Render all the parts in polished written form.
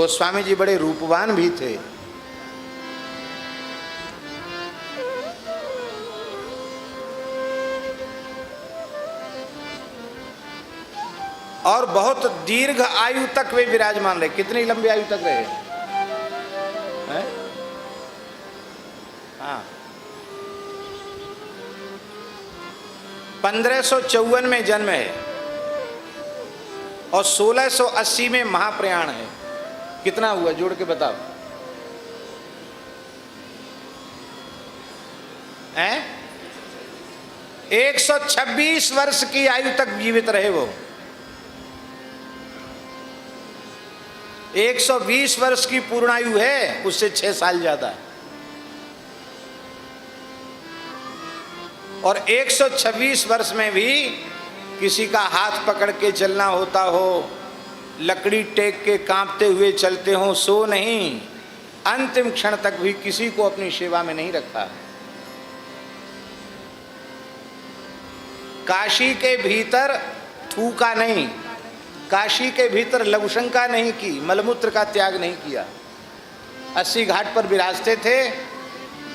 गोस्वामी जी बड़े रूपवान भी थे। और बहुत दीर्घ आयु तक वे विराजमान रहे। कितनी लंबी आयु तक रहे हैं? हाँ, 1554 में जन्म है और 1680 में महाप्रयाण है। कितना हुआ जोड़ के बताओ हैं? 126 वर्ष की आयु तक जीवित रहे वो। 120 वर्ष की पूर्णायु है, उससे 6 साल ज्यादा। और 126 वर्ष में भी किसी का हाथ पकड़ के चलना होता हो, लकड़ी टेक के कांपते हुए चलते हो, सो नहीं, अंतिम क्षण तक भी किसी को अपनी सेवा में नहीं रखा। काशी के भीतर थूका नहीं, काशी के भीतर लघुशंका नहीं की, मलमूत्र का त्याग नहीं किया। 80 घाट पर विराजते थे,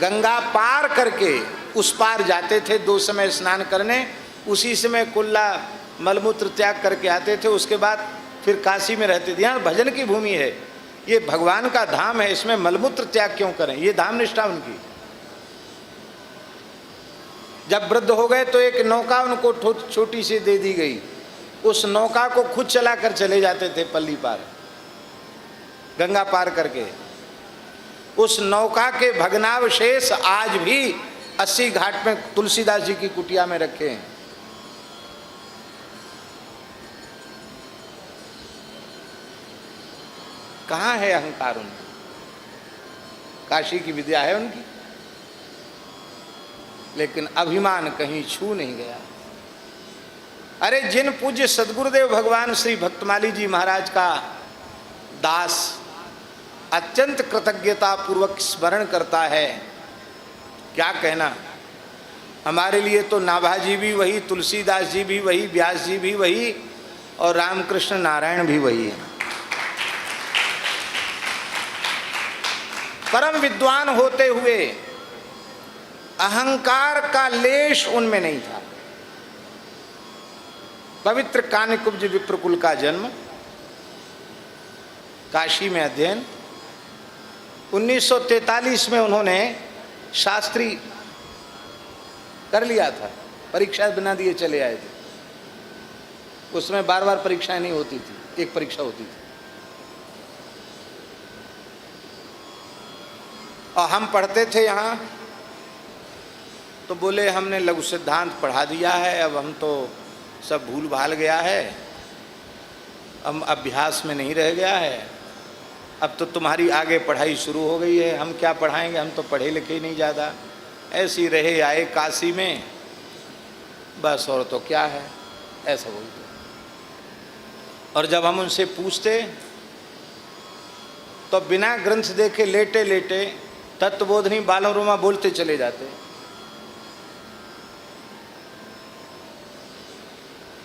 गंगा पार करके उस पार जाते थे 2 समय स्नान करने, उसी समय कुल्ला मलमूत्र त्याग करके आते थे। उसके बाद फिर काशी में रहते थे। यहाँ भजन की भूमि है, ये भगवान का धाम है, इसमें मलमूत्र त्याग क्यों करें? ये धाम निष्ठा उनकी। जब वृद्ध हो गए तो एक नौका उनको छोटी सी दे दी गई, उस नौका को खुद चलाकर चले जाते थे पल्ली पार, गंगा पार करके। उस नौका के भग्नावशेष आज भी 80 घाट में तुलसीदास जी की कुटिया में रखे हैं। कहाँ है अहंकार उनका? काशी की विद्या है उनकी, लेकिन अभिमान कहीं छू नहीं गया। अरे जिन पूज्य सदगुरुदेव भगवान श्री भक्तमाली जी महाराज का दास अत्यंत कृतज्ञता पूर्वक स्मरण करता है, क्या कहना। हमारे लिए तो नाभाजी भी वही, तुलसीदास जी भी वही, व्यास जी भी वही और रामकृष्ण नारायण भी वही है। परम विद्वान होते हुए अहंकार का लेश उनमें नहीं था। पवित्र कान्यकुब्ज विप्रकुल का जन्म, काशी में अध्ययन, 1943 में उन्होंने शास्त्री कर लिया था, परीक्षा बिना दिए चले आए थे। उसमें बार बार परीक्षाएं नहीं होती थी, एक परीक्षा होती थी। और हम पढ़ते थे यहाँ, तो बोले हमने लघु सिद्धांत पढ़ा दिया है, अब हम तो सब भूल भाल गया है, हम अभ्यास में नहीं रह गया है, अब तो तुम्हारी आगे पढ़ाई शुरू हो गई है, हम क्या पढ़ाएंगे, हम तो पढ़े लिखे ही नहीं ज़्यादा, ऐसे ही रहे आए काशी में बस, और तो क्या है, ऐसा बोलते। और जब हम उनसे पूछते तो बिना ग्रंथ देखे लेटे लेटे तत्वबोधनी बालरोमा बोलते चले जाते।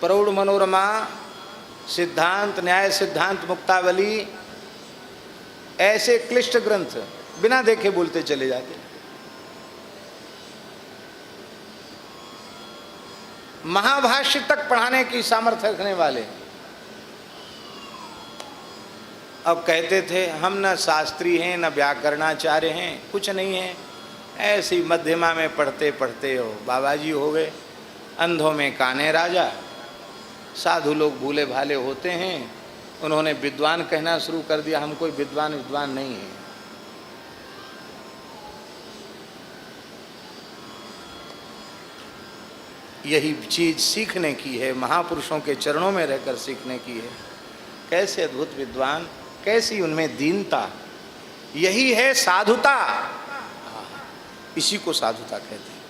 प्रौढ़ मनोरमा, सिद्धांत, न्याय सिद्धांत, मुक्तावली, ऐसे क्लिष्ट ग्रंथ बिना देखे बोलते चले जाते। महाभाष्य तक पढ़ाने की सामर्थ्य रखने वाले अब कहते थे हम न शास्त्री हैं न व्याकरणाचार्य हैं, कुछ नहीं है, ऐसी मध्यमा में पढ़ते पढ़ते हो बाबा जी हो गए। अंधों में काने राजा, साधु लोग भूले भाले होते हैं, उन्होंने विद्वान कहना शुरू कर दिया। हम कोई विद्वान नहीं है। यही चीज सीखने की है, महापुरुषों के चरणों में रहकर सीखने की है। कैसे अद्भुत विद्वान, कैसी उनमें दीनता, यही है साधुता। इसी को साधुता कहते हैं।